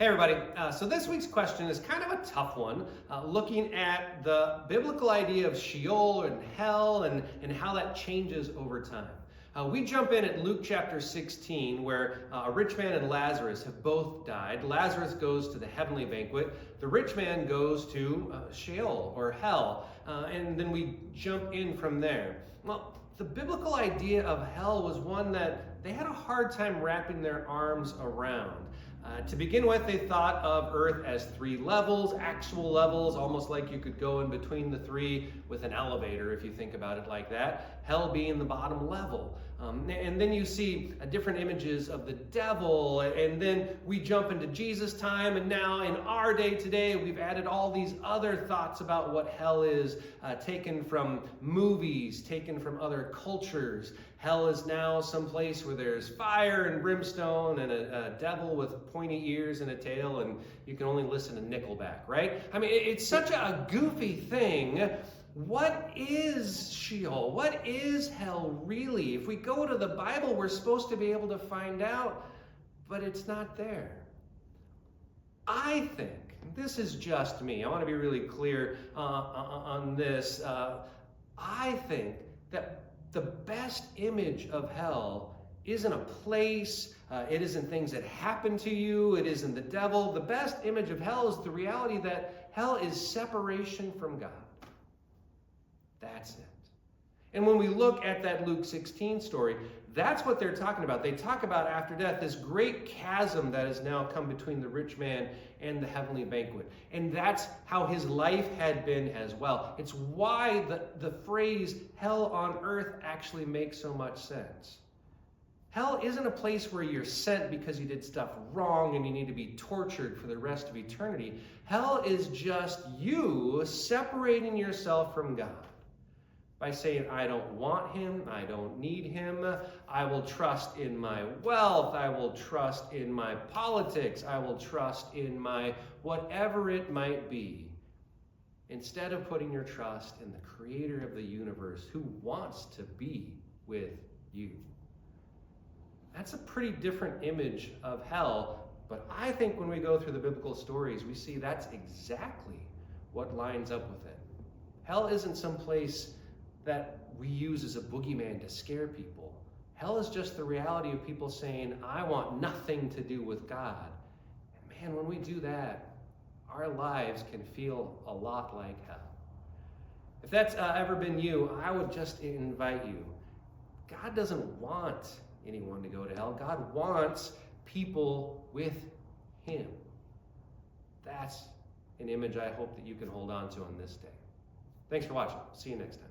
Hey everybody, so this week's question is kind of a tough one, looking at the biblical idea of Sheol and hell and how that changes over time. We jump in at Luke chapter 16 where a rich man and Lazarus have both died. Lazarus goes to the heavenly banquet. The rich man goes to Sheol or hell, and then we jump in from there. Well, the biblical idea of hell was one that they had a hard time wrapping their arms around. To begin with, they thought of Earth as three levels, actual levels, almost like you could go in between the three with an elevator, if you think about it like that. Hell being the bottom level. And then you see different images of the devil, and then we jump into Jesus' time, and now in our day today, we've added all these other thoughts about what hell is, taken from movies, taken from other cultures. Hell is now some place where there's fire and brimstone and a devil with pointy ears and a tail, and you can only listen to Nickelback, right? I mean, it's such a goofy thing. What is Sheol? What is hell really? If we go to the Bible, we're supposed to be able to find out, but it's not there. I think, this is just me, I want to be really clear on this. I think that the best image of hell isn't a place, it isn't things that happen to you, it isn't the devil. The best image of hell is the reality that hell is separation from God. That's it. And when we look at that Luke 16 story, that's what they're talking about. They talk about after death, this great chasm that has now come between the rich man and the heavenly banquet. And that's how his life had been as well. It's why the phrase hell on earth actually makes so much sense. Hell isn't a place where you're sent because you did stuff wrong and you need to be tortured for the rest of eternity. Hell is just you separating yourself from God. By saying, I don't want him, I don't need him, I will trust in my wealth, I will trust in my politics, I will trust in my whatever it might be, instead of putting your trust in the creator of the universe who wants to be with you. That's a pretty different image of hell, but I think when we go through the biblical stories, we see that's exactly what lines up with it. Hell isn't some place that we use as a boogeyman to scare people. Hell is just the reality of people saying, I want nothing to do with God. And man, when we do that, our lives can feel a lot like hell. If that's ever been you, I would just invite you. God doesn't want anyone to go to hell. God wants people with him. That's an image I hope that you can hold on to on this day. Thanks for watching. See you next time.